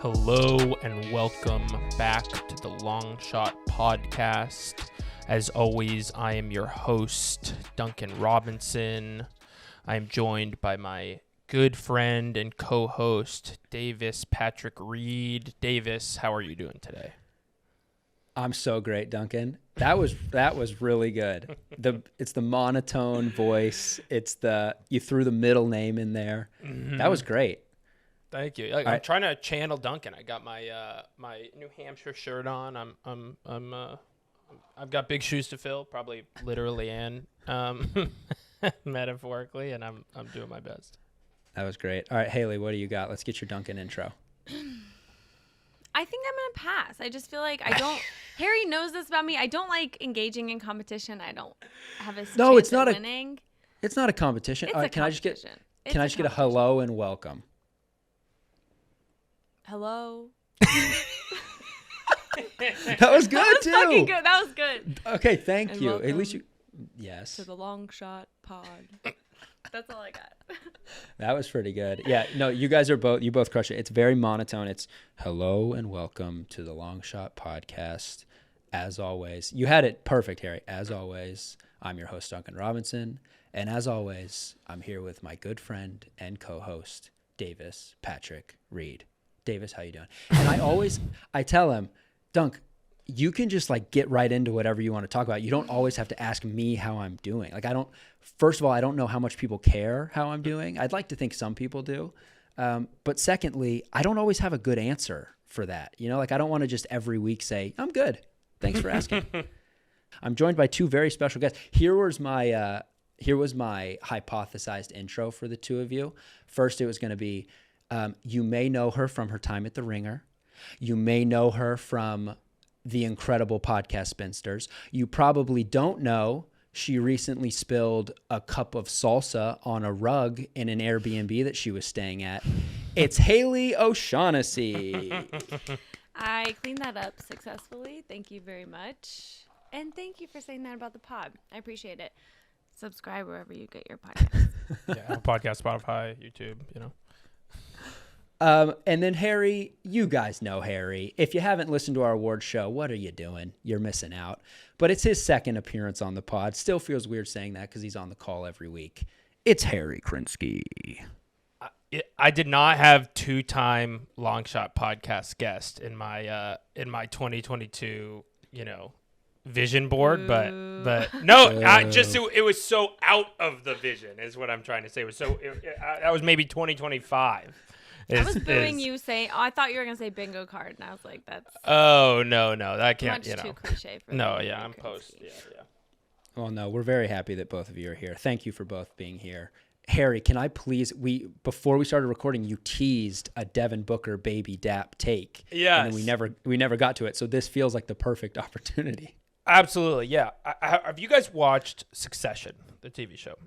Hello and welcome back to the Long Shot Podcast. As always, I am your host, Duncan Robinson. I am joined by my good friend and co-host, Davis Patrick Reed. Davis, how are you doing today? I'm so great, Duncan. That was really good. It's the monotone voice. You threw the middle name in there. Mm-hmm. That was great. Thank you. I'm trying to channel Duncan. I got my my New Hampshire shirt on. I've got big shoes to fill, probably literally and metaphorically, and I'm doing my best. That was great. All right, Haley, what do you got? Let's get your Duncan intro. I think I'm gonna pass. I just feel like I don't. Harry knows this about me. I don't like engaging in competition. I don't have a chance at winning. It's not a competition. It's All right, can I just get a hello and welcome? Hello. That was good that was too. Fucking good. That was good. Okay, thank you. At least you. Yes. To the Long Shot Pod. That's all I got. That was pretty good. Yeah, no, you both crushed it. It's very monotone. It's hello and welcome to the Long Shot Podcast. As always, you had it perfect, Harry. As always, I'm your host, Duncan Robinson. And as always, I'm here with my good friend and co-host, Davis Patrick Reed. Davis, how you doing? And I tell him, Dunk, you can just like get right into whatever you want to talk about. You don't always have to ask me how I'm doing. Like first of all, I don't know how much people care how I'm doing. I'd like to think some people do. But secondly, I don't always have a good answer for that. You know, like I don't want to just every week say, I'm good. Thanks for asking. I'm joined by two very special guests. Here was my hypothesized intro for the two of you. First, it was going to be, you may know her from her time at The Ringer. You may know her from the incredible podcast Spinsters. You probably don't know she recently spilled a cup of salsa on a rug in an Airbnb that she was staying at. It's Haley O'Shaughnessy. I cleaned that up successfully. Thank you very much. And thank you for saying that about the pod. I appreciate it. Subscribe wherever you get your podcasts. Yeah, podcast, Spotify, YouTube, you know. And then Harry, you guys know Harry. If you haven't listened to our award show, what are you doing? You're missing out. But it's his second appearance on the pod. Still feels weird saying that because he's on the call every week. It's Harry Krinsky. I did not have two-time Long Shot Podcast guest in my 2022, vision board, but no, it was so out of the vision is what I'm trying to say. It was that was maybe 2025. I was booing you saying, I thought you were going to say bingo card, and I was like, that's... Oh, no, that can't, much too cliche for No, me. yeah, I'm post, yeah. Well, no, we're very happy that both of you are here. Thank you for both being here. Harry, can I please, before we started recording, you teased a Devin Booker baby dap take. Yes. And then we never got to it, so this feels like the perfect opportunity. Absolutely, yeah. Have you guys watched Succession, the TV show?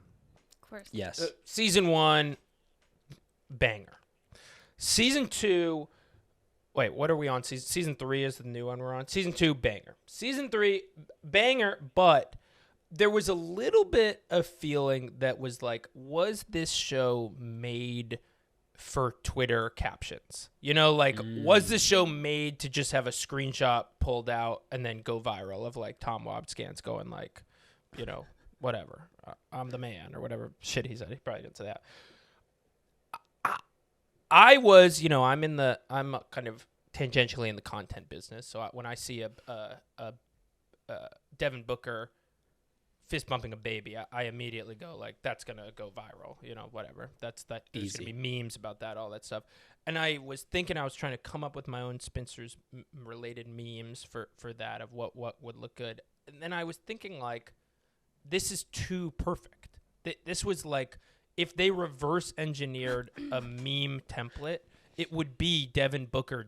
Of course. Yes. Season 1, banger. Season 2, wait, what are we on? Season 3 is the new one we're on. Season 2, banger. Season 3, banger, but there was a little bit of feeling that was like, was this show made for Twitter captions? Was this show made to just have a screenshot pulled out and then go viral of like Tom Wabscans going like, whatever, I'm the man or whatever shit he said. He probably didn't say that. I was, I'm kind of tangentially in the content business. So when I see a Devin Booker fist bumping a baby, I immediately go like, that's going to go viral, whatever. There's going to be memes about that, all that stuff. And I was thinking I was trying to come up with my own Spinsters related memes for that of what would look good. And then I was thinking like, this is too perfect. This was like, if they reverse engineered a meme template, it would be Devin Booker.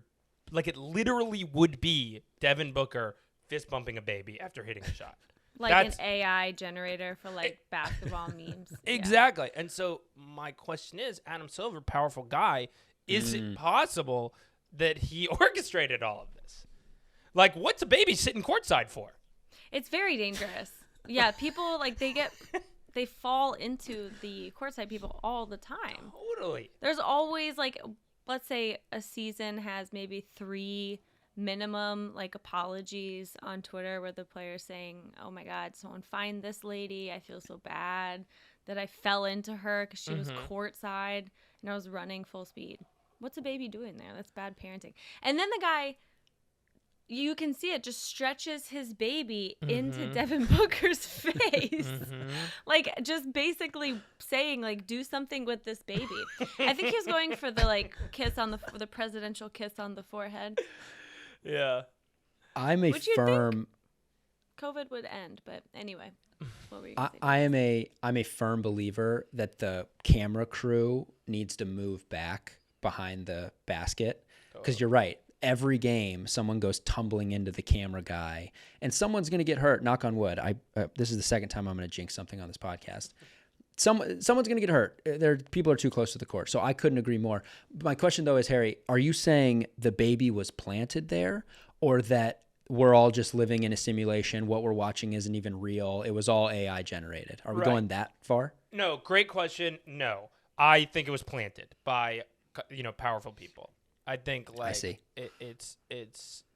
Like it literally would be Devin Booker fist bumping a baby after hitting a shot. An AI generator for like basketball memes. Exactly. Yeah. And so my question is, Adam Silver, powerful guy, is it possible that he orchestrated all of this? Like, what's a baby sitting courtside for? It's very dangerous. Yeah, people they fall into the courtside people all the time. Totally. There's always let's say a season has maybe 3 minimum like apologies on Twitter where the player's saying, oh my God, someone find this lady. I feel so bad that I fell into her because she was courtside and I was running full speed. What's a baby doing there? That's bad parenting. And then the guy, you can see it, just stretches his baby into Devin Booker's face. Like, just basically saying, like, do something with this baby. I think he was going for the, like, kiss on the presidential kiss on the forehead. Yeah. I'm a firm... COVID would end, but anyway. What were you gonna say? I'm a firm believer that the camera crew needs to move back behind the basket. Because you're right. Every game, someone goes tumbling into the camera guy, and someone's going to get hurt. Knock on wood. This is the second time I'm going to jinx something on this podcast. Someone's going to get hurt. People are too close to the court, so I couldn't agree more. My question, though, is, Harry, are you saying the baby was planted there, or that we're all just living in a simulation? What we're watching isn't even real. It was all AI generated. Are we going that far? No, great question. No, I think it was planted by powerful people. I think like I see. It's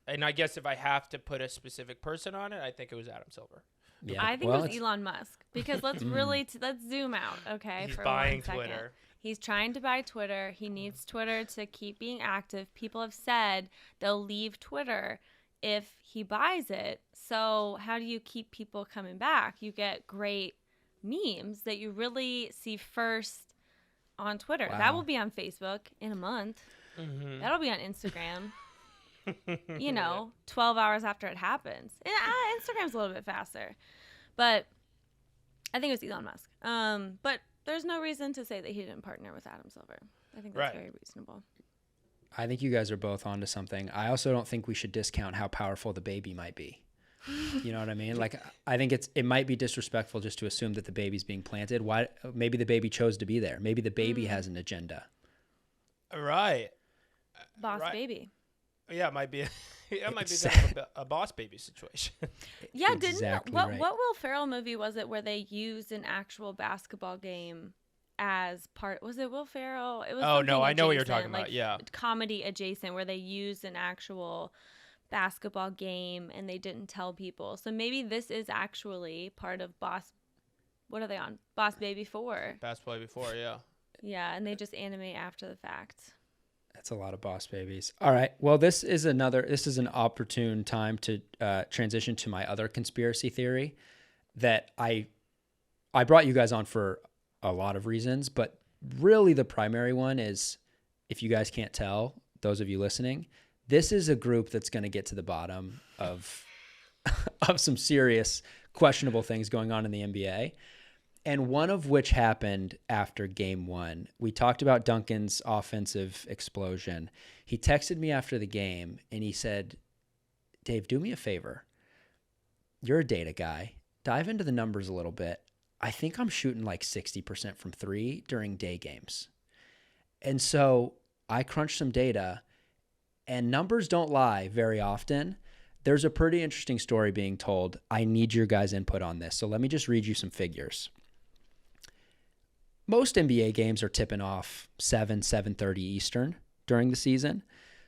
and I guess if I have to put a specific person on it, I think it was Adam Silver. Yeah. I think it was Elon Musk, because let's zoom out, okay? He's for buying 1 second. Twitter. He's trying to buy Twitter. He needs Twitter to keep being active. People have said they'll leave Twitter if he buys it. So how do you keep people coming back? You get great memes that you really see first on Twitter. Wow. That will be on Facebook in a month. That'll be on Instagram. 12 hours after it happens. Instagram's a little bit faster, but I think it was Elon Musk. But there's no reason to say that he didn't partner with Adam Silver. I think that's very reasonable. I think you guys are both onto something. I also don't think we should discount how powerful the baby might be. You know what I mean? Like, I think it might be disrespectful just to assume that the baby's being planted. Why? Maybe the baby chose to be there. Maybe the baby has an agenda. Right. Boss baby. Yeah, it might be. It might be kind of a boss baby situation. Yeah, exactly what Will Ferrell movie was it where they used an actual basketball game as part? Was it Will Ferrell? It was. Oh no, I know what you're adjacent, talking about. like, Yeah, comedy adjacent, where they used an actual basketball game and they didn't tell people. So maybe this is actually part of Boss. What are they on? Boss Baby 4. Basketball Baby 4. Yeah. Yeah, and they just animate after the fact. That's a lot of boss babies. All right. Well, this is an opportune time to transition to my other conspiracy theory that I brought you guys on for a lot of reasons, but really the primary one is, if you guys can't tell, those of you listening, this is a group that's going to get to the bottom of some serious questionable things going on in the NBA. And one of which happened after game 1. We talked about Duncan's offensive explosion. He texted me after the game and he said, Dave, do me a favor. You're a data guy. Dive into the numbers a little bit. I think I'm shooting like 60% from 3 during day games. And so I crunched some data, and numbers don't lie very often. There's a pretty interesting story being told. I need your guys' input on this. So let me just read you some figures. Most NBA games are tipping off 7:30 Eastern during the season.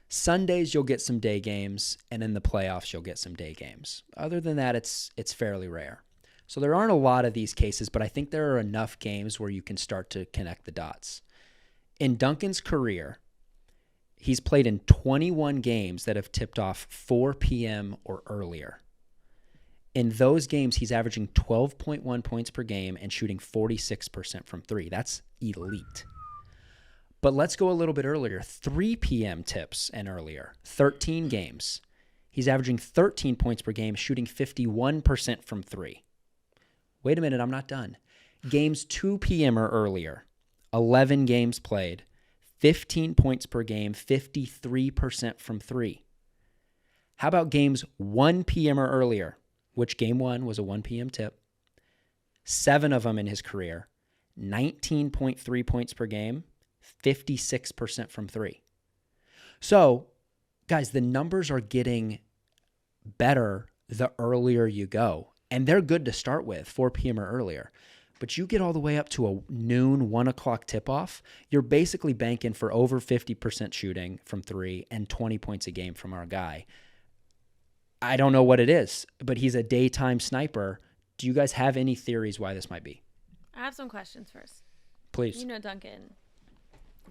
Sundays, you'll get some day games, and in the playoffs, you'll get some day games. Other than that, it's fairly rare. So there aren't a lot of these cases, but I think there are enough games where you can start to connect the dots. In Duncan's career, he's played in 21 games that have tipped off 4 p.m. or earlier. In those games, he's averaging 12.1 points per game and shooting 46% from 3. That's elite. But let's go a little bit earlier. 3 p.m. tips and earlier. 13 games. He's averaging 13 points per game, shooting 51% from 3. Wait a minute, I'm not done. Games 2 p.m. or earlier. 11 games played. 15 points per game, 53% from 3. How about games 1 p.m. or earlier? Which game 1 was a 1 p.m. tip. 7 of them in his career. 19.3 points per game, 56% from 3. So, guys, the numbers are getting better the earlier you go. And they're good to start with, 4 p.m. or earlier. but you get all the way up to a noon, 1 o'clock tip-off, you're basically banking for over 50% shooting from 3 and 20 points a game from our guy. I don't know what it is, but he's a daytime sniper. Do you guys have any theories why this might be? I have some questions first. Please. You know Duncan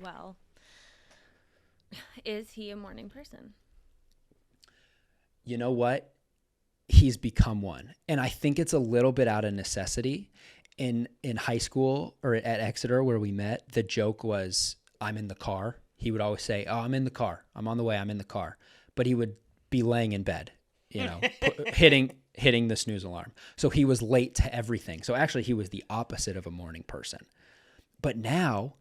well. Is he a morning person? You know what? He's become one. And I think it's a little bit out of necessity. In high school or at Exeter where we met, the joke was, I'm in the car. He would always say, oh, I'm in the car. I'm on the way. I'm in the car. But he would be laying in bed, hitting the snooze alarm. So he was late to everything. So actually he was the opposite of a morning person. But now,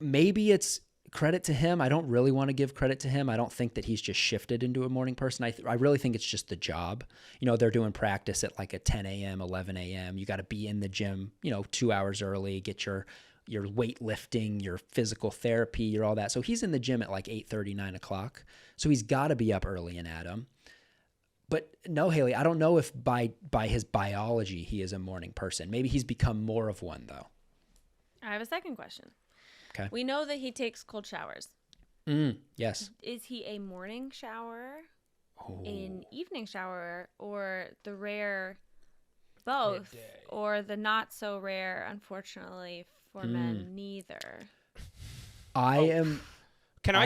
maybe it's credit to him. I don't really want to give credit to him. I don't think that he's just shifted into a morning person. I really think it's just the job. They're doing practice at like a 10 a.m., 11 a.m. You got to be in the gym, 2 hours early, get your weightlifting, your physical therapy, your all that. So he's in the gym at like 8:30, 9 o'clock. So he's got to be up early and at him. But no, Haley, I don't know if by his biology he is a morning person. Maybe he's become more of one, though. I have a second question. Okay. We know that he takes cold showers. Yes. Is he a morning shower, Oh. an evening shower, or the rare both, Midday. or the not so rare, unfortunately, for men, neither? Can I am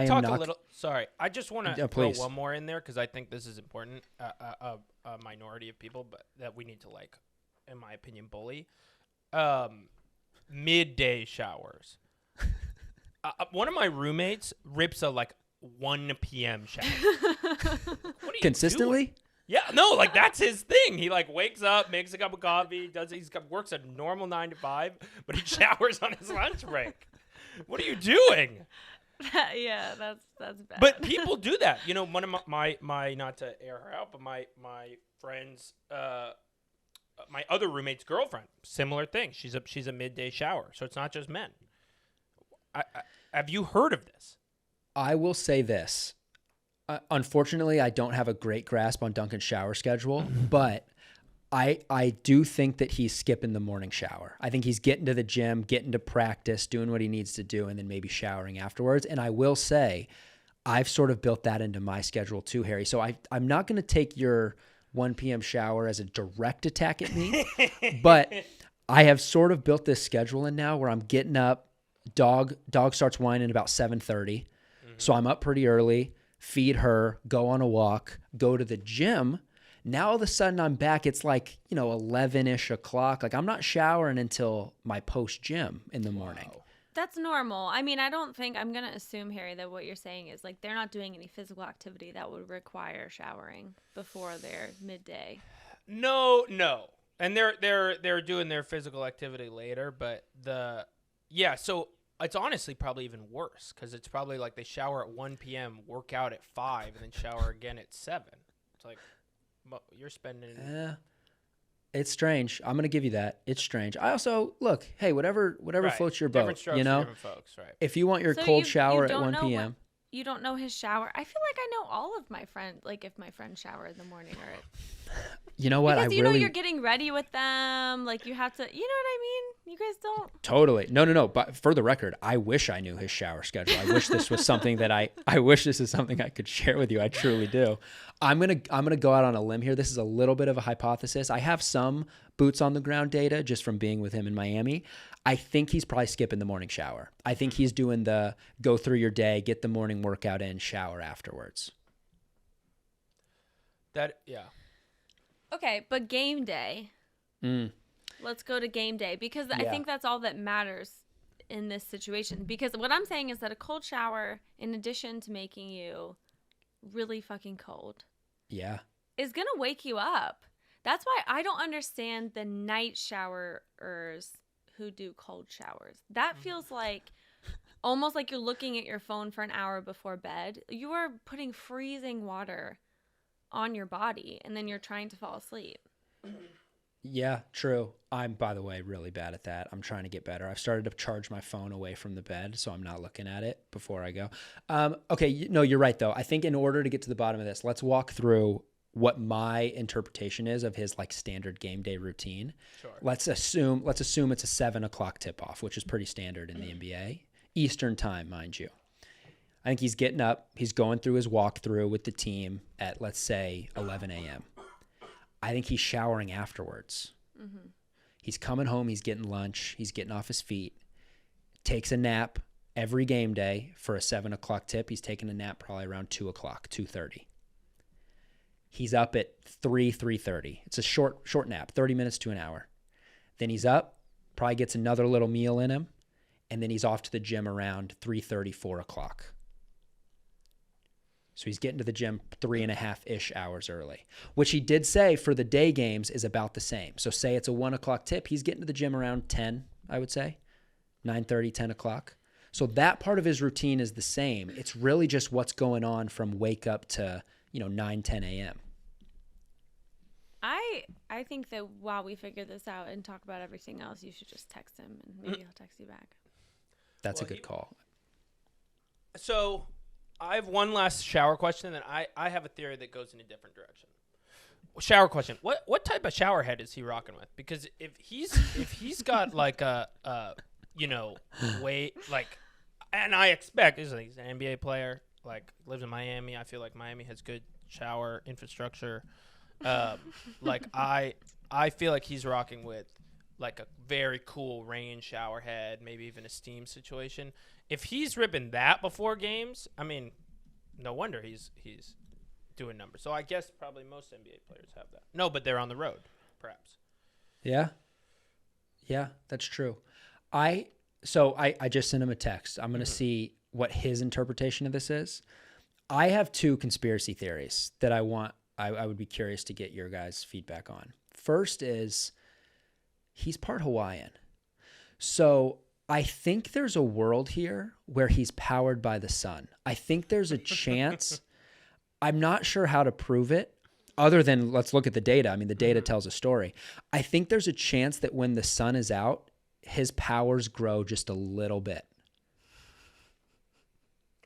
talk not- a little? Sorry, I just want to Yeah, throw please. one more in there because I think this is important. A minority of people, but that we need to, like, in my opinion, bully. Midday showers. One of my roommates rips a 1 p.m. shower. What are you Consistently? doing? Yeah, no, that's his thing. He wakes up, makes a cup of coffee, works a normal 9 to 5, but he showers on his lunch break. What are you doing? Yeah, that's bad. But people do that. One of my not to air her out, but my friend's my other roommate's girlfriend, similar thing. She's a midday shower, so it's not just men. Have you heard of this? I will say this. Unfortunately, I don't have a great grasp on Duncan's shower schedule, but I do think that he's skipping the morning shower. I think he's getting to the gym, getting to practice, doing what he needs to do, and then maybe showering afterwards. And I will say, I've sort of built that into my schedule too, Harry. So I'm not going to take your 1 p.m. shower as a direct attack at me, but I have sort of built this schedule in now where I'm getting up. Dog starts whining about 7:30, so I'm up pretty early. Feed her, go on a walk, go to the gym. Now all of a sudden I'm back. It's 11-ish o'clock. I'm not showering until my post gym in the morning. Wow. That's normal. I mean, I'm going to assume, Harry, that what you're saying is they're not doing any physical activity that would require showering before their midday. No. And they're doing their physical activity later, but so it's honestly probably even worse because it's probably they shower at 1 p.m., work out at 5, and then shower again at 7. It's you're spending... It's strange. I'm going to give you that. It's strange. I also, look, hey, whatever Right. floats your Different boat, strokes for different folks, right? If you want your So cold you shower at don't 1 know p.m. You don't know his shower. I feel like I know all of my friends, if my friends shower in the morning or... You know what? Because I really you're getting ready with them. You have to, you know what I mean? You guys don't. Totally. No. But for the record, I wish I knew his shower schedule. I wish this was something that I wish this is something I could share with you. I truly do. I'm gonna go out on a limb here. This is a little bit of a hypothesis. I have some boots on the ground data just from being with him in Miami. I think he's probably skipping the morning shower. I think he's doing the go through your day, get the morning workout in, shower afterwards. Yeah. Okay, but game day. Let's go to game day because I think that's all that matters in this situation. Because what I'm saying is that a cold shower, in addition to making you really fucking cold, is going to wake you up. That's why I don't understand the night showerers who do cold showers. That feels almost like you're looking at your phone for an hour before bed. You are putting freezing water on your body and then you're trying to fall asleep. Yeah, true. I'm, by the way, really bad at that. I'm trying to get better. I've started to charge my phone away from the bed, so I'm not looking at it before I go. Okay, no, you're right, though. I think in order to get to the bottom of this, let's walk through what my interpretation is of his like standard game day routine. Sure. Let's assume it's a 7:00 tip off, which is pretty standard in the NBA. Eastern time, mind you. I think he's getting up. He's going through his walkthrough with the team at, let's say, 11 a.m. I think he's showering afterwards. Mm-hmm. He's coming home. He's getting lunch. He's getting off his feet. Takes a nap every game day for a 7:00 tip. He's taking a nap probably around 2:00, 2:30. He's up at 3:30. It's a short nap, 30 minutes to an hour. Then he's up, probably gets another little meal in him, and then he's off to the gym around 3:30, 4:00. So he's getting to the gym 3.5-ish hours early, which he did say for the day games is about the same. So say it's a 1:00 tip, he's getting to the gym around 10, I would say, 9:30, 10 o'clock. So that part of his routine is the same. It's really just what's going on from wake up to 9, 10 a.m. I think that while we figure this out and talk about everything else, you should just text him and maybe he'll text you back. That's a good call. So I have one last shower question, and I have a theory that goes in a different direction. Shower question. What type of shower head is he rocking with? Because if he's got like a weight, like, and I expect he's an NBA player, like lives in Miami. I feel like Miami has good shower infrastructure. Like I feel like he's rocking with like a very cool rain shower head, maybe even a steam situation. If he's ripping that before games, I mean, no wonder he's doing numbers. So I guess probably most NBA players have that. No, but they're on the road, perhaps. Yeah, that's true. I just sent him a text. I'm going to see what his interpretation of this is. I have 2 conspiracy theories that I would be curious to get your guys' feedback on. First is he's part Hawaiian. So I think there's a world here where he's powered by the sun. I think there's a chance. I'm not sure how to prove it other than let's look at the data. I mean, the data tells a story. I think there's a chance that when the sun is out, his powers grow just a little bit.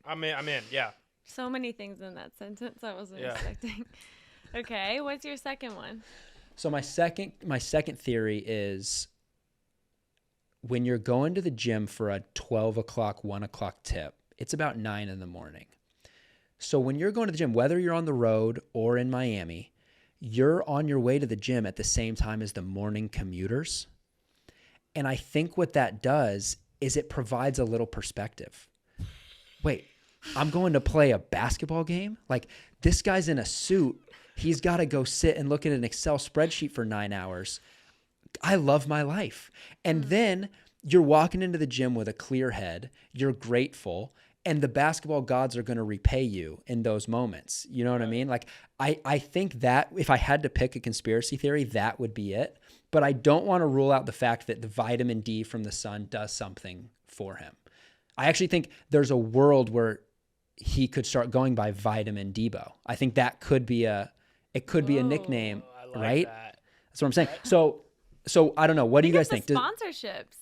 I'm in, yeah. So many things in that sentence I wasn't expecting. Okay, what's your second one? So my second theory is when you're going to the gym for a 12 o'clock, 1 o'clock tip, it's about 9 in the morning. So when you're going to the gym, whether you're on the road or in Miami, you're on your way to the gym at the same time as the morning commuters. And I think what that does is it provides a little perspective. Wait, I'm going to play a basketball game? Like, this guy's in a suit. He's got to go sit and look at an Excel spreadsheet for 9 hours. I love my life. And then you're walking into the gym with a clear head. You're grateful. And the basketball gods are going to repay you in those moments. You know what I mean? Like, I think that if I had to pick a conspiracy theory, that would be it. But I don't want to rule out the fact that the vitamin D from the sun does something for him. I actually think there's a world where he could start going by Vitamin Debo. I think that could be a nickname, right? That's what I'm saying. So I don't know. What do you guys think? Sponsorships.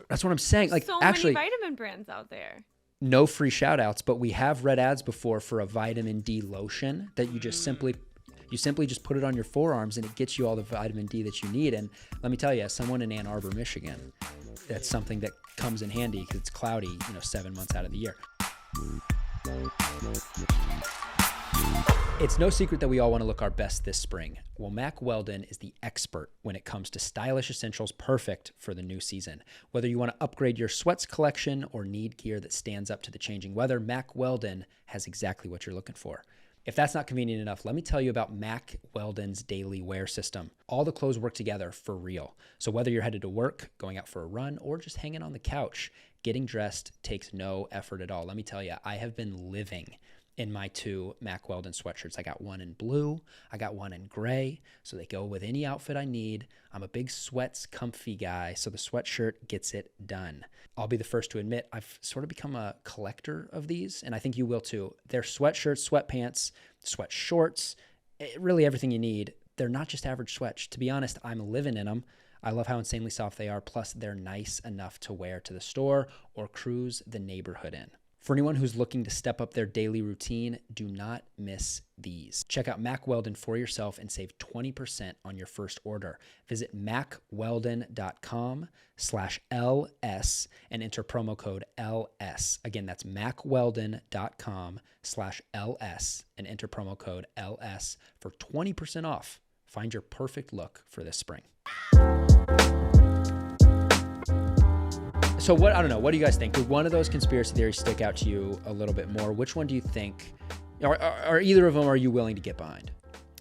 That's what I'm saying. Like, so actually, many vitamin brands out there. No free shout outs, but we have read ads before for a vitamin D lotion that you just simply just put it on your forearms and it gets you all the vitamin D that you need. And let me tell you, as someone in Ann Arbor, Michigan, that's something that comes in handy because it's cloudy, 7 months out of the year. It's no secret that we all want to look our best this spring. Well, Mack Weldon is the expert when it comes to stylish essentials perfect for the new season. Whether you want to upgrade your sweats collection or need gear that stands up to the changing weather, Mack Weldon has exactly what you're looking for. If that's not convenient enough, let me tell you about Mack Weldon's daily wear system. All the clothes work together for real. So whether you're headed to work, going out for a run, or just hanging on the couch, getting dressed takes no effort at all. Let me tell you, I have been living in my 2 Mack Weldon sweatshirts. I got one in blue, I got one in gray, so they go with any outfit I need. I'm a big sweats comfy guy, so the sweatshirt gets it done. I'll be the first to admit I've sort of become a collector of these, and I think you will too. They're sweatshirts, sweatpants, sweat shorts, really everything you need. They're not just average sweats. To be honest, I'm living in them. I love how insanely soft they are, plus they're nice enough to wear to the store or cruise the neighborhood in. For anyone who's looking to step up their daily routine, do not miss these. Check out Mack Weldon for yourself and save 20% on your first order. Visit mackweldon.com/LS and enter promo code LS. Again, that's mackweldon.com/LS and enter promo code LS for 20% off. Find your perfect look for this spring. So I don't know. What do you guys think? Did one of those conspiracy theories stick out to you a little bit more? Which one do you think, are either of them, are you willing to get behind?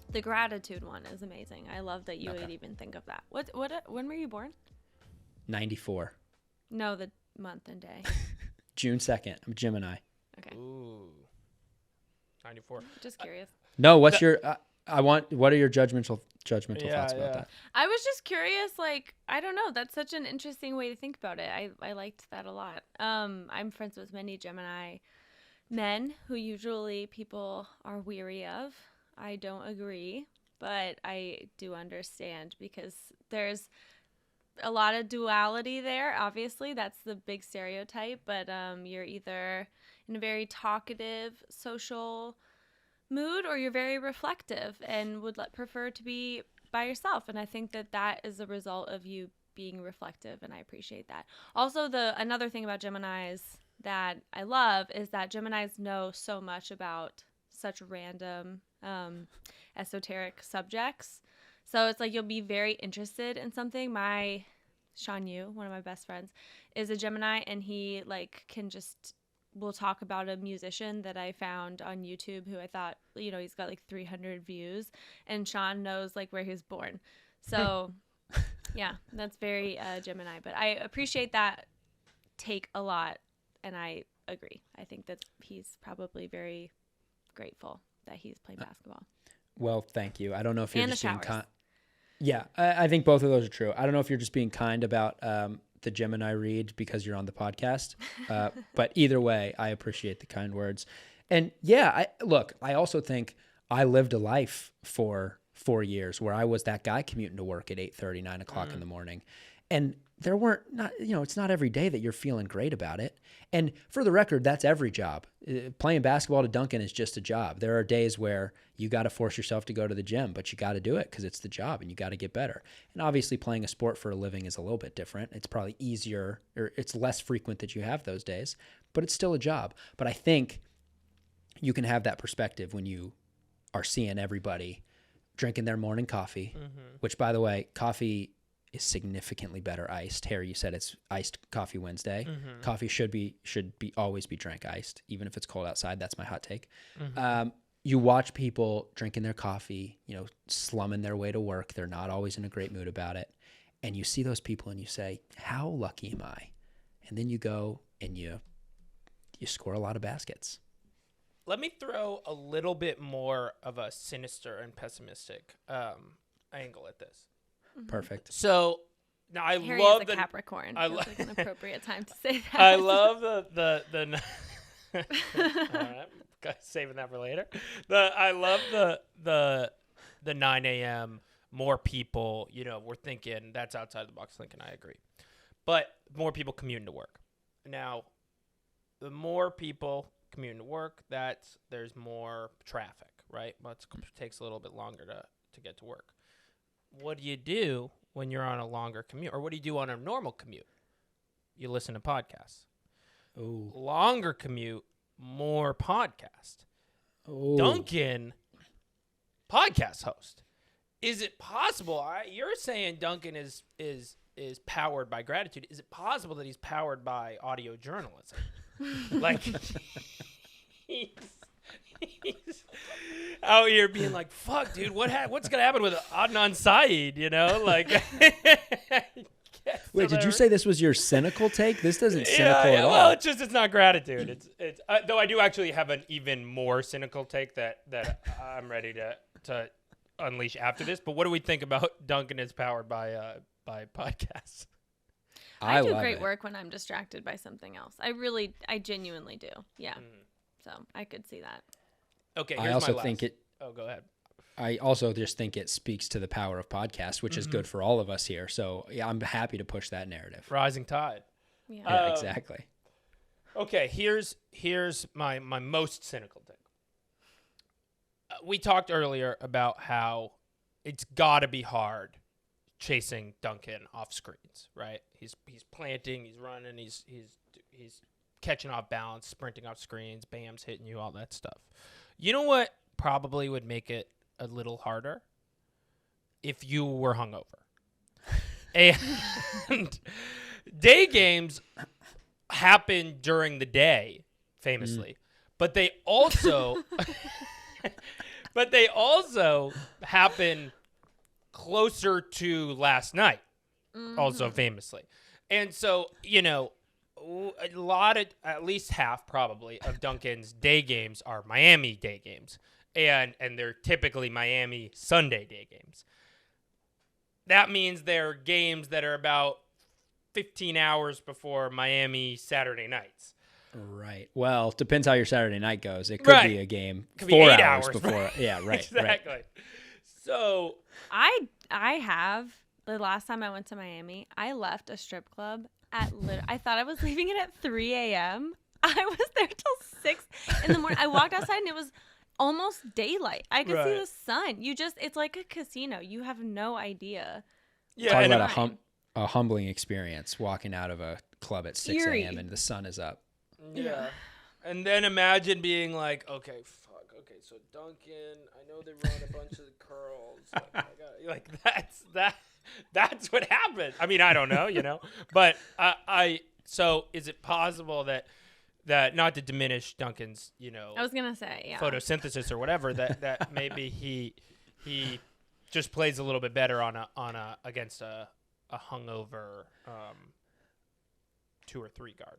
The gratitude one is amazing. I love that you would even think of that. When were you born? 94. No, the month and day. June 2nd. I'm Gemini. Okay. Ooh. 94. Just curious. No, what are your judgmental thoughts about that? I was just curious, like, I don't know. That's such an interesting way to think about it. I liked that a lot. I'm friends with many Gemini men who usually people are weary of. I don't agree, but I do understand because there's a lot of duality there. Obviously, that's the big stereotype, but you're either in a very talkative, social mood or you're very reflective and would prefer to be by yourself. And I think that is a result of you being reflective, and I appreciate that. Also, another thing about Geminis that I love is that Geminis know so much about such random esoteric subjects. So it's like you'll be very interested in something. Sean Yu, one of my best friends, is a Gemini, and he we'll talk about a musician that I found on YouTube who I thought, he's got like 300 views, and Sean knows like where he was born. So yeah, that's very Gemini, but I appreciate that take a lot. And I agree. I think that he's probably very grateful that he's playing basketball. Well, thank you. I don't know if you're and just the being showers. kind. Yeah, I think both of those are true. I don't know if you're just being kind about the Gemini read because you're on the podcast. But either way, I appreciate the kind words. And yeah, I also think I lived a life for 4 years where I was that guy commuting to work at 8:30, 9 o'clock in the morning. And there it's not every day that you're feeling great about it. And for the record, that's every job. Playing basketball to Duncan is just a job. There are days where you got to force yourself to go to the gym, but you got to do it because it's the job and you got to get better. And obviously playing a sport for a living is a little bit different. It's probably easier, or it's less frequent that you have those days, but it's still a job. But I think you can have that perspective when you are seeing everybody drinking their morning coffee, which, by the way, coffee is significantly better iced. Harry, you said it's iced coffee Wednesday. Coffee should always be drank iced, even if it's cold outside. That's my hot take. You watch people drinking their coffee, slumming their way to work. They're not always in a great mood about it. And you see those people and you say, how lucky am I? And then you go and you score a lot of baskets. Let me throw a little bit more of a sinister and pessimistic angle at this. Perfect. So now I Harry love is a Capricorn. I Feels like an appropriate time to say that. I love the all right, saving that for later. I love the 9 a.m. more people. We're thinking that's outside the box thinking. I agree, but more people commuting to work. Now, the more people commuting to work, there's more traffic, right? Well, it takes a little bit longer to get to work. What do you do when you're on a longer commute? Or what do you do on a normal commute? You listen to podcasts. Ooh. Longer commute, more podcast. Ooh. Duncan, podcast host. Is it possible? You're saying Duncan is powered by gratitude. Is it possible that he's powered by audio journalism? Like, he's out here being like, fuck, dude, what's going to happen with Adnan Syed, Like, wait, did you say this was your cynical take? This doesn't cynical at all. Well, it's not gratitude. It's though I do actually have an even more cynical take that I'm ready to unleash after this. But what do we think about Duncan is powered by podcasts? I do great work when I'm distracted by something else. I genuinely do. Yeah. So I could see that. Okay. I also think it. Oh, go ahead. I also just think it speaks to the power of podcasts, which is good for all of us here. So yeah, I'm happy to push that narrative. Rising tide. Yeah. Yeah, exactly. Okay, here's my most cynical take. We talked earlier about how it's got to be hard chasing Duncan off screens, right? He's planting, he's running, he's catching off balance, sprinting off screens, Bam's hitting you, all that stuff. You know what probably would make it a little harder? If you were hungover. And day games happen during the day, famously. But they also happen closer to last night, also famously. And so, a lot of, at least half probably, of Duncan's day games are Miami day games. And they're typically Miami Sunday day games. That means they're games that are about 15 hours before Miami Saturday nights. Right. Well, depends how your Saturday night goes. It could be a game could 4 be 8 hours hours before. Yeah, right. Exactly. Right. So I have the last time I went to Miami, I left a strip club at I thought I was leaving it at 3 a.m. I was there till 6 in the morning. I walked outside and it was almost daylight. I could see the sun. It's like a casino. You have no idea. Yeah, talk about a humbling experience walking out of a club at 6 a.m. and the sun is up. Yeah. And then imagine being like, okay, so Duncan, I know they run a bunch of curls. That's what happened. I mean, I don't know, but so is it possible that not to diminish Duncan's, I was gonna say, photosynthesis or whatever, that maybe he just plays a little bit better against a hungover 2 or 3 guard.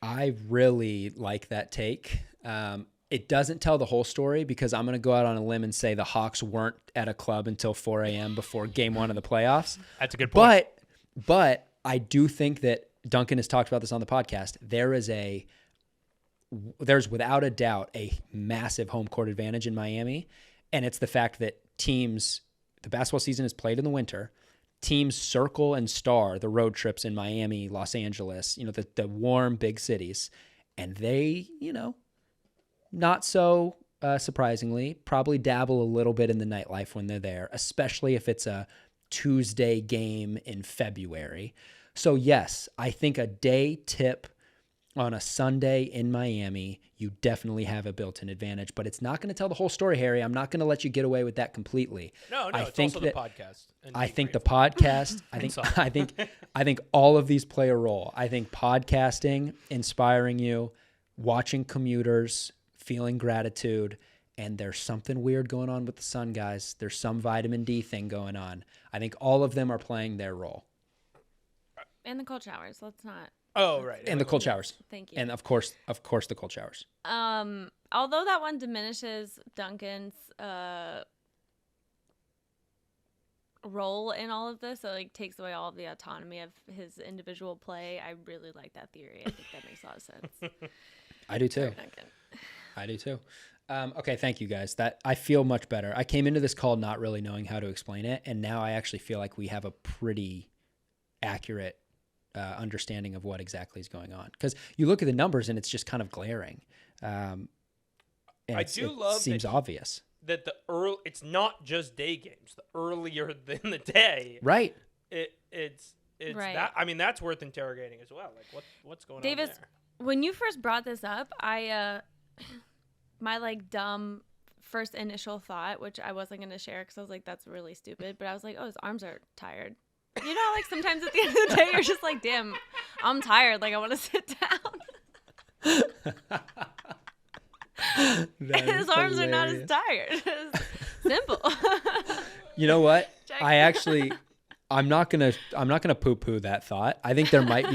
I really like that take. It doesn't tell the whole story because I'm going to go out on a limb and say the Hawks weren't at a club until 4 a.m. before game 1 of the playoffs. That's a good point. But I do think that Duncan has talked about this on the podcast. There's without a doubt a massive home court advantage in Miami. And it's the fact that the basketball season is played in the winter. Teams circle and star the road trips in Miami, Los Angeles, the warm big cities. And they, not so surprisingly, probably dabble a little bit in the nightlife when they're there, especially if it's a Tuesday game in February. So yes, I think a day tip on a Sunday in Miami, you definitely have a built-in advantage, but it's not going to tell the whole story, Harry. I'm not going to let you get away with that completely. No, it's also the podcast. I think the podcast, I think all of these play a role. I think podcasting, inspiring you, watching commuters, feeling gratitude, and there's something weird going on with the sun, guys. There's some vitamin D thing going on. I think all of them are playing their role. And the cold showers. Let's not. Oh, right. And the cold showers. Thank you. And of course the cold showers. Although that one diminishes Duncan's role in all of this, so takes away all of the autonomy of his individual play, I really like that theory. I think that makes a lot of sense. I do too. I do too. Okay, thank you guys. That I feel much better. I came into this call not really knowing how to explain it, and now I actually feel like we have a pretty accurate understanding of what exactly is going on. Because you look at the numbers and it's just kind of glaring. And it seems obvious that it's not just day games. The earlier than the day, right? It's right. That. I mean, that's worth interrogating as well. Like what's going Davis, on there? When you first brought this up, I my dumb first initial thought, which I wasn't going to share because I was like, that's really stupid. But I was like, oh, his arms are tired. Sometimes at the end of the day, you're just like, damn, I'm tired. I want to sit down. His arms are not as tired. It's simple. You know what? I'm not gonna poo-poo that thought. I think there might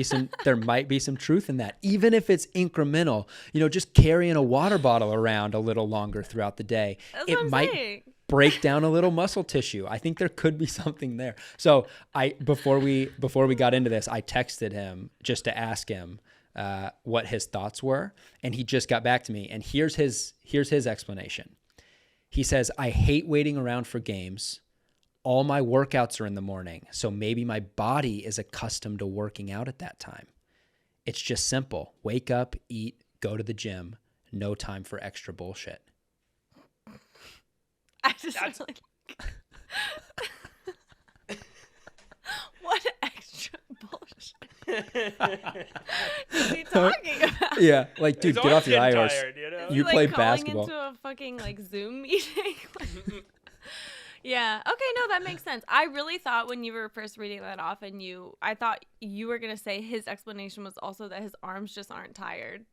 be some truth in that, even if it's incremental. Just carrying a water bottle around a little longer throughout the day, it might break down a little muscle tissue. I think there could be something there. So before we got into this, I texted him just to ask him what his thoughts were, and he just got back to me. And here's his explanation. He says, "I hate waiting around for games. All my workouts are in the morning, so maybe my body is accustomed to working out at that time." It's just simple. Wake up, eat, go to the gym. No time for extra bullshit. I just really what extra bullshit is he talking about? Yeah, like, dude, He's get off your high always horse. getting tired, you know? You Like play calling basketball. into a fucking like Zoom meeting. Yeah. Okay. No, that makes sense. I really thought when you were first reading that off, and I thought you were gonna say his explanation was also that his arms just aren't tired.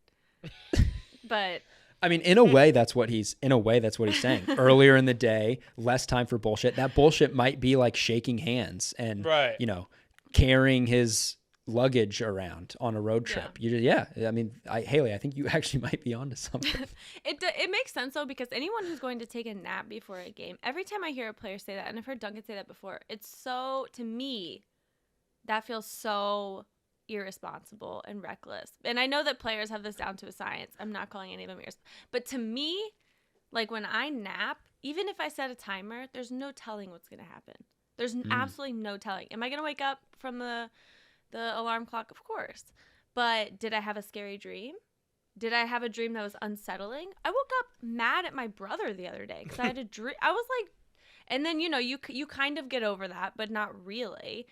But I mean, in a way, that's what he's saying. Earlier in the day, less time for bullshit. That bullshit might be like shaking hands and, Right. you know, carrying his luggage around on a road trip. I mean, Haley, I think you actually might be onto something. it makes sense though, because anyone who's going to take a nap before a game, every time I hear a player say that, and I've heard Duncan say that before, it's so, to me, that feels so irresponsible and reckless. And I know that players have this down to a science. I'm not calling any of them irresponsible. But to me, like when I nap, even if I set a timer, there's no telling what's going to happen. There's absolutely no telling. Am I going to wake up from the alarm clock? Of course. But did I have a scary dream? Did I have a dream that was unsettling? I woke up mad at my brother the other day because I had a dream. I was like, and then, you know, you kind of get over that, but not really.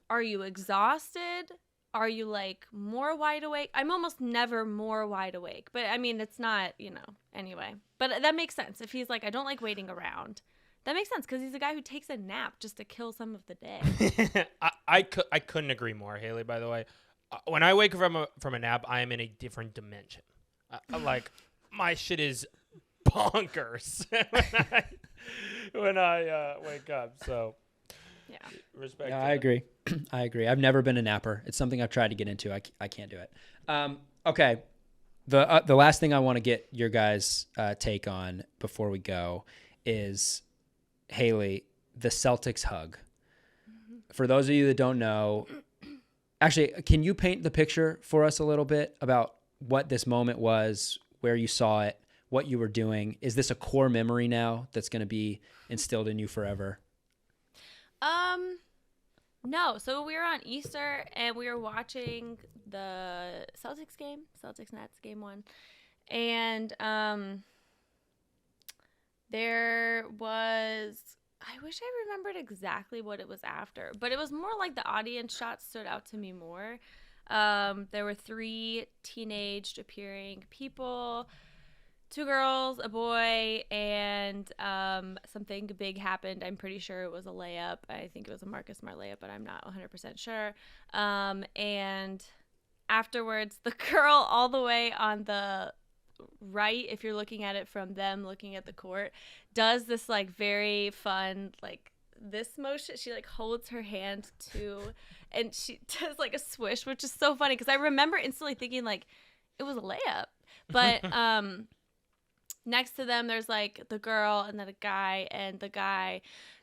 Are you exhausted? Are you like more wide awake? I'm almost never more wide awake, but I mean, it's not, you know, anyway. But that makes sense. If he's like, I don't like waiting around, that makes sense because he's a guy who takes a nap just to kill some of the day. I couldn't agree more, Haley, by the way. When I wake up from a nap, I am in a different dimension. Like, my shit is bonkers when I wake up. So, Yeah. respect. No, to I that. agree. I agree. I've never been a napper. It's something I've tried to get into. I can't do it. Okay. The last thing I want to get your guys' take on before we go is, Haley, the Celtics hug. For those of you that don't know, actually, can you paint the picture for us a little bit about what this moment was, where you saw it, what you were doing? Is this a core memory now that's going to be instilled in you forever? No. So we were on Easter and we were watching the Celtics Nets game 1. And there was, I wish I remembered exactly what it was after, but it was more like the audience shot stood out to me more. There were 3 teenaged appearing people, 2 girls, a boy, and something big happened. I'm pretty sure it was a layup. I think it was a Marcus Smart layup, but I'm not 100% sure. And afterwards, the girl all the way on the right, if you're looking at it from them looking at the court, does this like very fun like this motion. She like holds her hand to, and she does like a swish, which is so funny because I remember instantly thinking like it was a layup. But next to them there's like the girl and then a guy, and the guy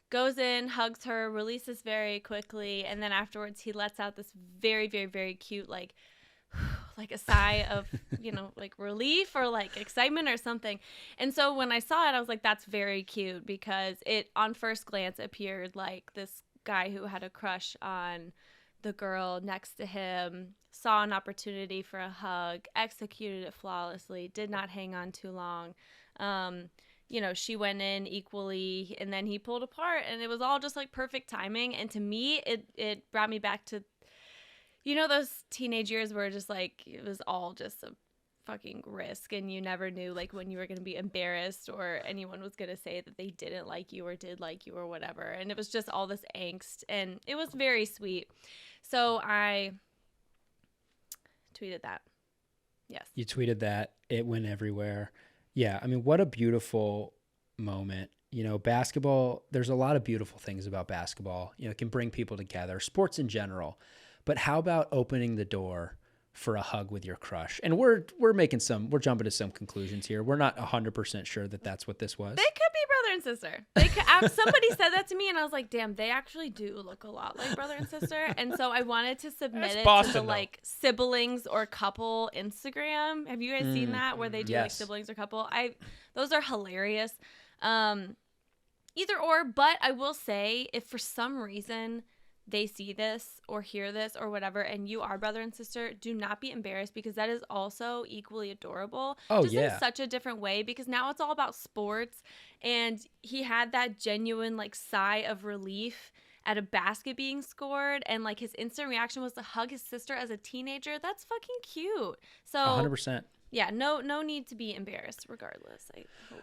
goes in, hugs her, releases very quickly, and then afterwards he lets out this very, very, very cute like a sigh of, you know, like relief or like excitement or something. And so when I saw it, I was like, that's very cute, because it on first glance appeared like this guy who had a crush on the girl next to him, saw an opportunity for a hug, executed it flawlessly, did not hang on too long. You know, she went in equally, and then he pulled apart, and it was all just like perfect timing. And to me, it brought me back to, you know, those teenage years where just like it was all just a fucking risk, and you never knew like when you were going to be embarrassed or anyone was going to say that they didn't like you or did like you or whatever. And it was just all this angst, and it was very sweet. So I tweeted that. Yes. You tweeted that. It went everywhere. Yeah. I mean, what a beautiful moment. You know, basketball, there's a lot of beautiful things about basketball. You know, it can bring people together, sports in general. But how about opening the door for a hug with your crush? And we're jumping to some conclusions here. We're not 100% sure that that's what this was. They could be brother and sister. They could, somebody said that to me, and I was like, damn, they actually do look a lot like brother and sister. And so I wanted to submit it to the like siblings or couple Instagram. Have you guys seen that where they do like siblings or couple? Those are hilarious. Either or, but I will say, if for some reason they see this or hear this or whatever, and you are brother and sister, do not be embarrassed, because that is also equally adorable. Oh, just yeah. in such a different way, because now it's all about sports. And he had that genuine like sigh of relief at a basket being scored, and like his instant reaction was to hug his sister as a teenager. That's fucking cute. So 100%. yeah, no need to be embarrassed regardless, I hope.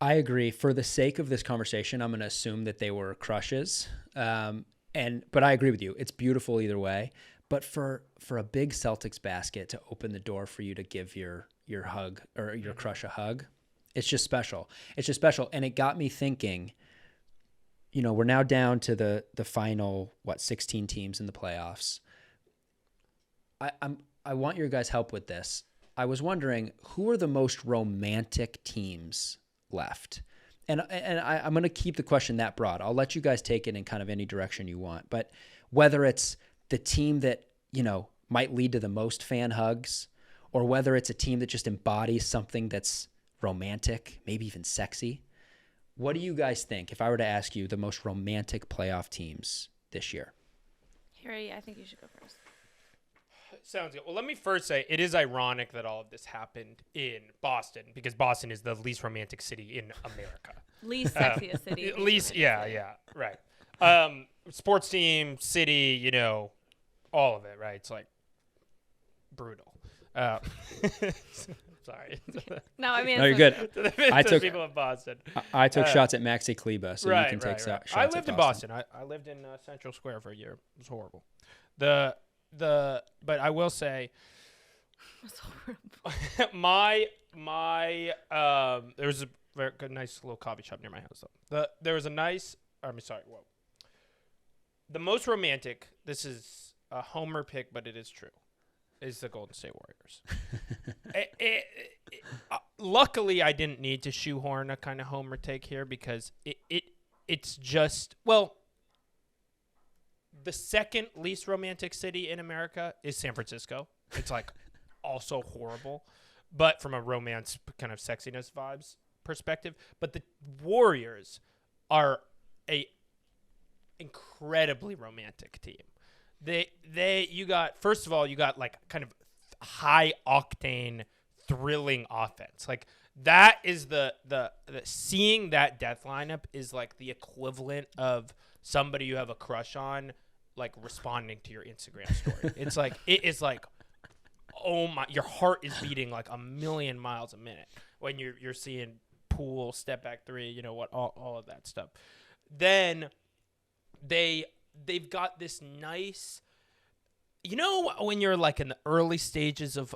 I agree. For the sake of this conversation, I'm going to assume that they were crushes. But I agree with you. It's beautiful either way. But for a big Celtics basket to open the door for you to give your hug or your crush a hug, it's just special. It's just special. And it got me thinking, you know, we're now down to the final, 16 teams in the playoffs. I want your guys' help with this. I was wondering, who are the most romantic teams left? And I'm going to keep the question that broad. I'll let you guys take it in kind of any direction you want. But whether it's the team that, you know, might lead to the most fan hugs, or whether it's a team that just embodies something that's romantic, maybe even sexy. What do you guys think if I were to ask you the most romantic playoff teams this year? Harry, I think you should go first. Sounds good. Well, let me first say it is ironic that all of this happened in Boston, because Boston is the least romantic city in America. Least sexiest city. Right. Sports team, city, you know, all of it, right? It's like brutal. Sorry. No, I mean, No, you're good. I took people in Boston. I took shots at Maxi Kleba, so you can take shots. I lived in Boston. I lived in Central Square for a year. It was horrible. But I will say, it's horrible. There was a very good, nice little coffee shop near my house though. There was a nice. The most romantic. This is a homer pick, but it is true. Is the Golden State Warriors. Luckily, I didn't need to shoehorn a kind of homer take here, because it's just, well, the second least romantic city in America is San Francisco. It's like also horrible, but from a romance kind of sexiness vibes perspective. But the Warriors are a incredibly romantic team. You got like kind of high octane thrilling offense. Like that is the seeing that death lineup is like the equivalent of somebody you have a crush on, like responding to your Instagram story. It is like, oh my, your heart is beating like a million miles a minute when you're seeing Poole, step back three, you know what, all of that stuff. Then they've got this nice, you know, when you're like in the early stages of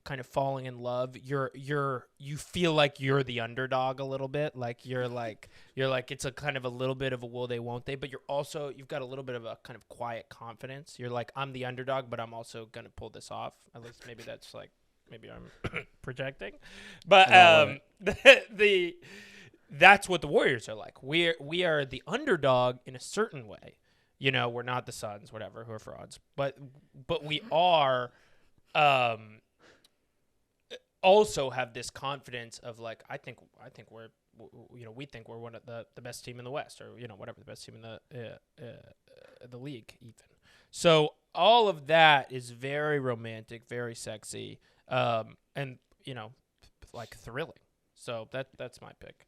kind of falling in love, you feel like you're the underdog a little bit. Like you're like it's a kind of a little bit of a will they won't they, but you've got a little bit of a kind of quiet confidence. You're like, I'm the underdog, but I'm also gonna pull this off. At least maybe I'm projecting, but that's what the Warriors are like. We are the underdog in a certain way. You know, we're not the Suns, whatever, who are frauds, but we are also have this confidence of like, I think we're, you know, we think we're one of the best team in the West, or, you know, whatever, the best team in the league even. So all of that is very romantic, very sexy, and, you know, like thrilling. So that's my pick.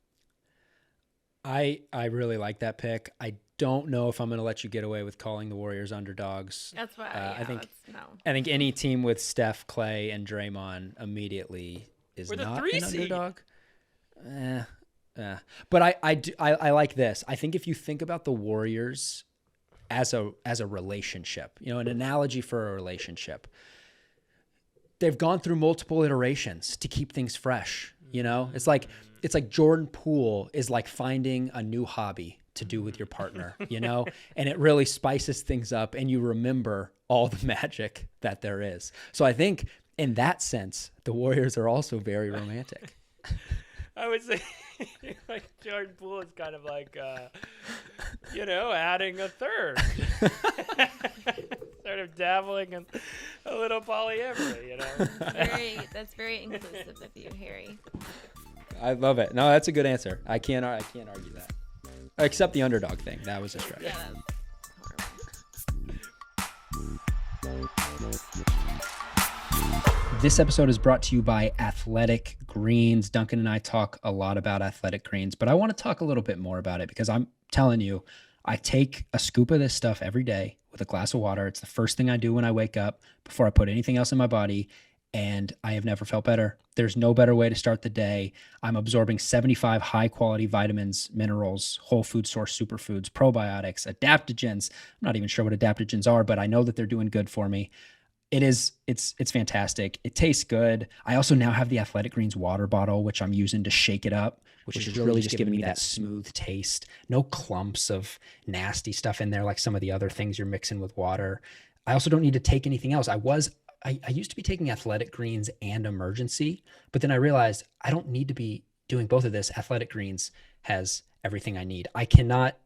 I really like that pick. I don't know if I'm going to let you get away with calling the Warriors underdogs. That's why I think no. I think any team with Steph, Clay, and Draymond immediately is not an underdog. But I like this. I think if you think about the Warriors as a relationship, you know, an analogy for a relationship, they've gone through multiple iterations to keep things fresh. You know, it's like Jordan Poole is like finding a new hobby to do with your partner, you know, and it really spices things up and you remember all the magic that there is. So I think in that sense, the Warriors are also very romantic. I would say like Jordan Poole is kind of like, you know, adding a third. Sort of dabbling in a little polyamory, you know. That's very inclusive of you, Harry. I love it. No, that's a good answer. I can't argue that. Except the underdog thing. That was a stretch. Yeah, that's horrible. This episode is brought to you by Athletic Greens. Duncan and I talk a lot about Athletic Greens, but I want to talk a little bit more about it because I'm telling you, I take a scoop of this stuff every day with a glass of water. It's the first thing I do when I wake up before I put anything else in my body, and I have never felt better. There's no better way to start the day. I'm absorbing 75 high-quality vitamins, minerals, whole food source superfoods, probiotics, adaptogens. I'm not even sure what adaptogens are, but I know that they're doing good for me. It's fantastic. It tastes good. I also now have the Athletic Greens water bottle, which I'm using to shake it up, which is really just giving me that smooth taste. No clumps of nasty stuff in there like some of the other things you're mixing with water. I also don't need to take anything else. I used to be taking Athletic Greens and Emergency, but then I realized I don't need to be doing both of this. Athletic Greens has everything I need. I cannot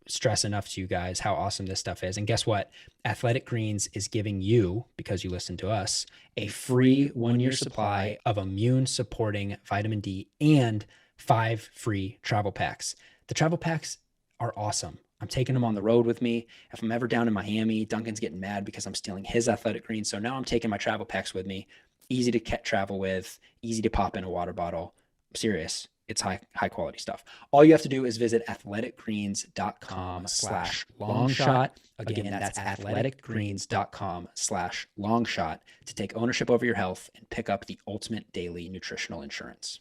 stress enough to you guys how awesome this stuff is. And guess what? Athletic Greens is giving you, because you listen to us, a free 1-year supply of immune supporting vitamin D and 5 free travel packs. The travel packs are awesome. I'm taking them on the road with me. If I'm ever down in Miami, Duncan's getting mad because I'm stealing his Athletic Greens. So now I'm taking my travel packs with me. Easy to travel with, easy to pop in a water bottle. I'm serious. It's high quality stuff. All you have to do is visit athleticgreens.com/longshot. Again, that's athleticgreens.com/longshot to take ownership over your health and pick up the ultimate daily nutritional insurance.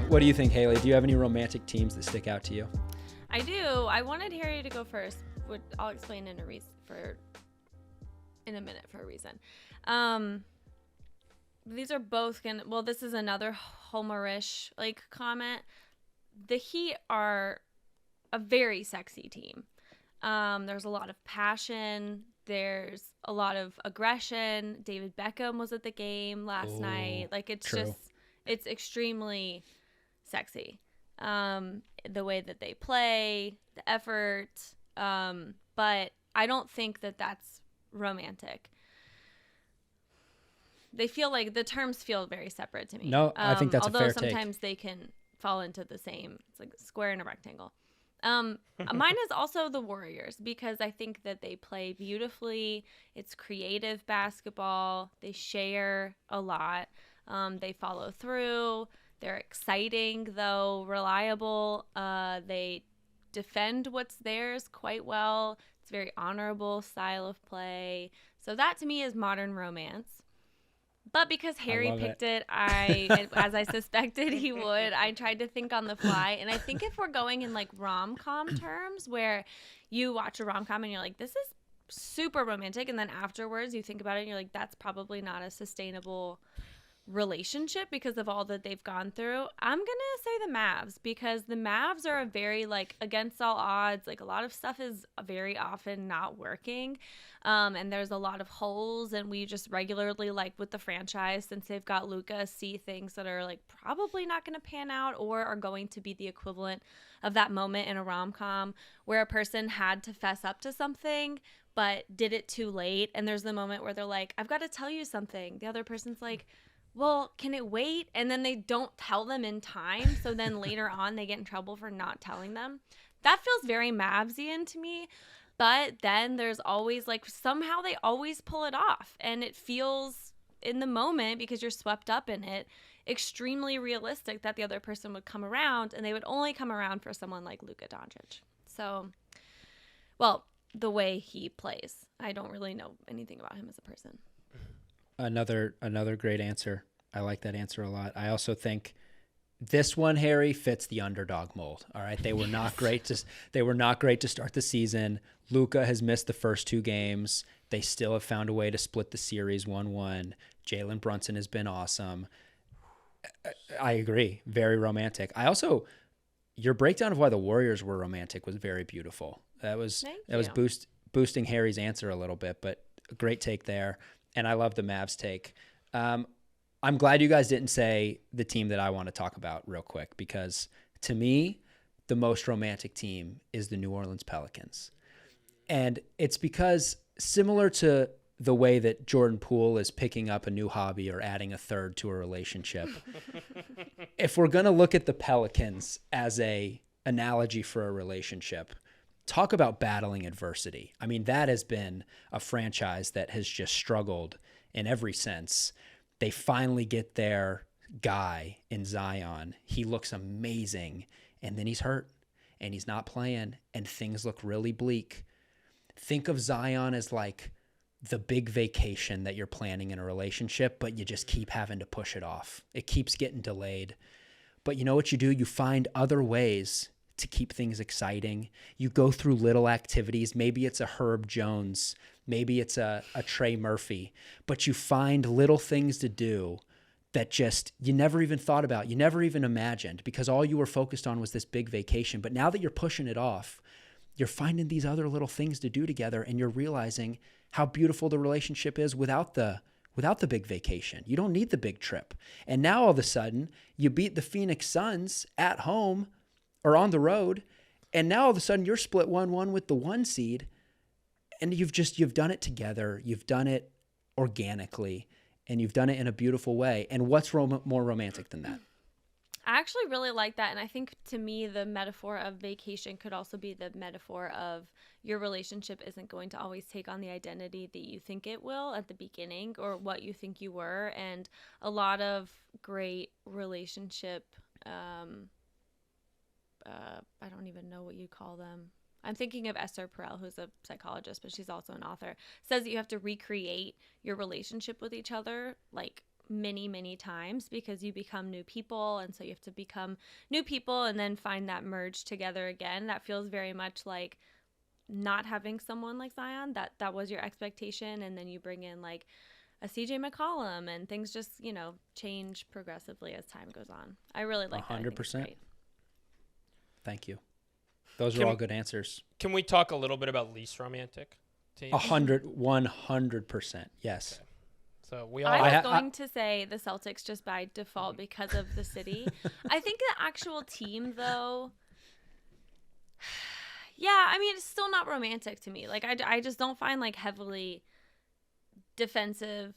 What do you think, Haley? Do you have any romantic teams that stick out to you? I do. I wanted Harry to go first. I'll explain in a minute for a reason. These are both this is another Homerish comment. The Heat are a very sexy team. There's a lot of passion. There's a lot of aggression. David Beckham was at the game last night. It's extremely sexy. The way that they play, the effort. But I don't think that that's romantic. They feel like the terms feel very separate to me. No, I think that's a fair take. Although sometimes they can fall into the same. It's like a square and a rectangle. Mine is also the Warriors because I think that they play beautifully. It's creative basketball. They share a lot. They follow through. They're exciting, though reliable. They defend what's theirs quite well. It's a very honorable style of play. So that to me is modern romance. But because Harry picked it, as I suspected he would, I tried to think on the fly. And I think if we're going in rom-com terms where you watch a rom-com and you're like, this is super romantic. And then afterwards you think about it and you're like, that's probably not a sustainable relationship because of all that they've gone through. I'm going to say the Mavs because the Mavs are a very against all odds. A lot of stuff is very often not working. And there's a lot of holes, and we just regularly, with the franchise, since they've got Luka, see things that are probably not going to pan out or are going to be the equivalent of that moment in a rom-com where a person had to fess up to something but did it too late. And there's the moment where they're like, I've got to tell you something. The other person's like, well, can it wait? And then they don't tell them in time. So then later on they get in trouble for not telling them. That feels very Mavsian to me. But then there's always somehow they always pull it off. And it feels in the moment, because you're swept up in it, extremely realistic that the other person would come around, and they would only come around for someone like Luka Doncic. So, the way he plays. I don't really know anything about him as a person. Another great answer. I like that answer a lot. I also think this one, Harry, fits the underdog mold. All right, they were not great to start the season. Luka has missed the first 2 games. They still have found a way to split the series 1-1. Jalen Brunson has been awesome. I agree. Very romantic. Your breakdown of why the Warriors were romantic was very beautiful. That was boosting Harry's answer a little bit, but a great take there. And I love the Mavs take. I'm glad you guys didn't say the team that I want to talk about real quick, because to me, the most romantic team is the New Orleans Pelicans. And it's because, similar to the way that Jordan Poole is picking up a new hobby or adding a third to a relationship, if we're going to look at the Pelicans as a analogy for a relationship, talk about battling adversity. I mean, that has been a franchise that has just struggled in every sense. They finally get their guy in Zion. He looks amazing, and then he's hurt, and he's not playing, and things look really bleak. Think of Zion as like the big vacation that you're planning in a relationship, but you just keep having to push it off. It keeps getting delayed. But you know what you do? You find other ways to keep things exciting. You go through little activities. Maybe it's a Herb Jones. Maybe it's a Trey Murphy. But you find little things to do that just you never even thought about. You never even imagined, because all you were focused on was this big vacation. But now that you're pushing it off, you're finding these other little things to do together, and you're realizing how beautiful the relationship is without the big vacation. You don't need the big trip. And now all of a sudden, you beat the Phoenix Suns at home or on the road, and now all of a sudden you're split 1-1 with the 1 seed, and you've done it together. You've done it organically, and you've done it in a beautiful way. And what's more romantic than that? I actually really like that. And I think to me, the metaphor of vacation could also be the metaphor of your relationship isn't going to always take on the identity that you think it will at the beginning or what you think you were. And a lot of great relationship, I don't even know what you call them. I'm thinking of Esther Perel, who's a psychologist, but she's also an author, says that you have to recreate your relationship with each other like many times, because you become new people, and so you have to become new people and then find that merge together again. That feels very much like not having someone like Zion, that was your expectation, and then you bring in like a CJ McCollum, and things just, you know, change progressively as time goes on. I really like 100%. Thank you. Those are all good answers. Can we talk a little bit about least romantic teams? 100%. Yes. Okay. So we all. I was going to say the Celtics just by default because of the city. I think the actual team, though, yeah, I mean, it's still not romantic to me. Like, I just don't find like heavily defensive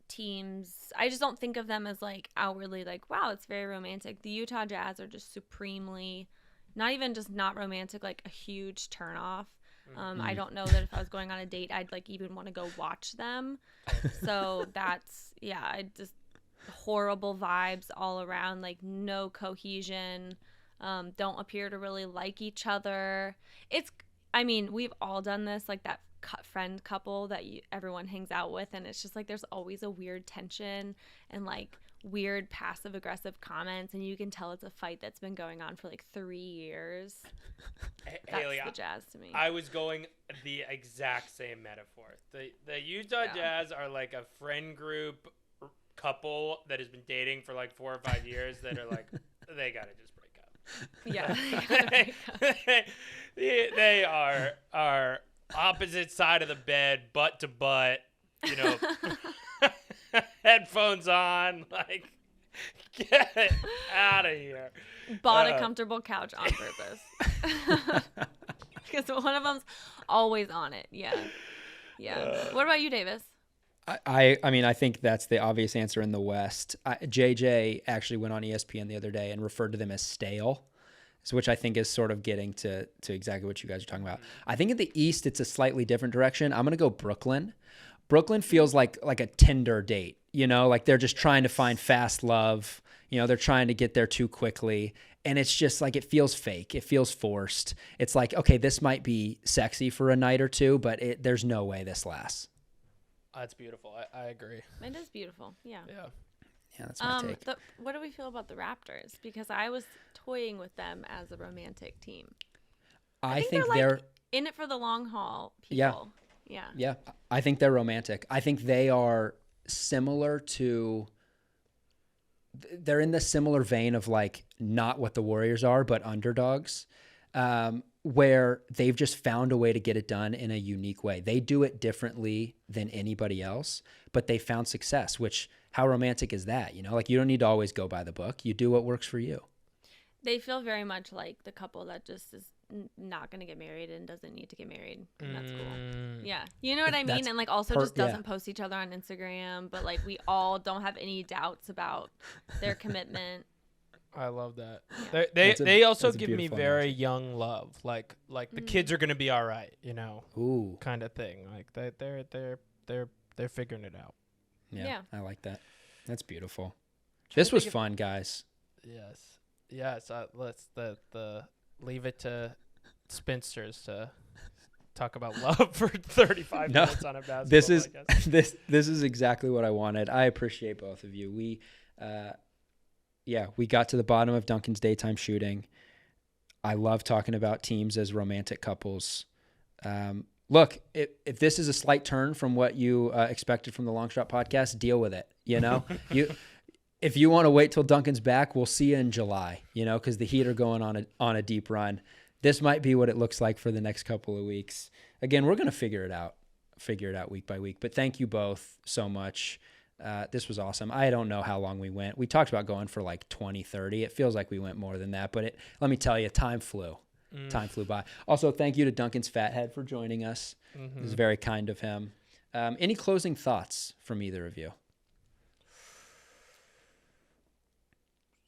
teams. I just don't think of them as like outwardly like, wow, it's very romantic. The Utah Jazz are just supremely, not even just not romantic, like a huge turnoff. I don't know that if I was going on a date, I'd like even want to go watch them. So that's, yeah, I just horrible vibes all around, like no cohesion, don't appear to really like each other. I mean, we've all done this, like that friend couple that everyone hangs out with, and it's just like there's always a weird tension and like weird passive aggressive comments, and you can tell it's a fight that's been going on for like 3 years. That's Haley, the Jazz to me. I was going the exact same metaphor. The Utah Jazz are like a friend group couple that has been dating for like 4 or 5 years that are like, they gotta just break up. Yeah. They are opposite side of the bed, butt to butt, you know, headphones on, like, get out of here. Bought a comfortable couch on purpose. Because one of them's always on it. Yeah. What about you, Davis? I mean, I think that's the obvious answer in the West. JJ actually went on ESPN the other day and referred to them as stale, which I think is sort of getting to exactly what you guys are talking about. I think in the East, it's a slightly different direction. I'm going to go Brooklyn. Brooklyn feels like a Tinder date, you know, like they're just trying to find fast love. You know, they're trying to get there too quickly. And it's just like, it feels fake. It feels forced. It's like, okay, this might be sexy for a night or two, but there's no way this lasts. That's beautiful. I agree. It is beautiful. Yeah. Yeah, that's my take. What do we feel about the Raptors? Because I was toying with them as a romantic team. I think they're like in it for the long haul people. Yeah. I think they're romantic. I think they are similar to, they're in the similar vein of like not what the Warriors are, but underdogs, where they've just found a way to get it done in a unique way. They do it differently than anybody else, but they found success, which, how romantic is that? You know, like you don't need to always go by the book. You do what works for you. They feel very much like the couple that just is not going to get married and doesn't need to get married. And that's cool. Yeah. You know what I mean? And like also just doesn't post each other on Instagram, but like we all don't have any doubts about their commitment I love that. Yeah. They also that's a give me beautiful very analogy. young love, like the kids are gonna be all right, Ooh. kind of thing. Like they're figuring it out. Yeah, I like that. That's beautiful. Trying This to was think fun, guys. Yes. Let's the leave it to spinsters to talk about love for 35 No, minutes on a basketball. This is podcast. this is exactly what I wanted. I appreciate both of you. We got to the bottom of Duncan's daytime shooting. I love talking about teams as romantic couples. Look, if this is a slight turn from what you expected from the Long Shot podcast, deal with it. If you want to wait till Duncan's back, we'll see you in July. Because the Heat are going on a deep run. This might be what it looks like for the next couple of weeks. Again, we're going to figure it out week by week. But thank you both so much. This was awesome. I don't know how long we went. We talked about going for like 20, 30. It feels like we went more than that. But let me tell you, time flew. Time flew by. Also, thank you to Duncan's Fathead for joining us. It was very kind of him. Any closing thoughts from either of you?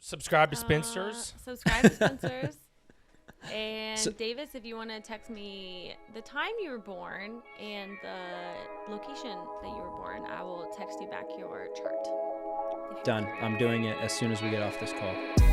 Subscribe to Spinsters. Subscribe to Spinsters. And Davis, if you want to text me the time you were born and the location that you were born, I will text you back your chart. Done. I'm doing it as soon as we get off this call.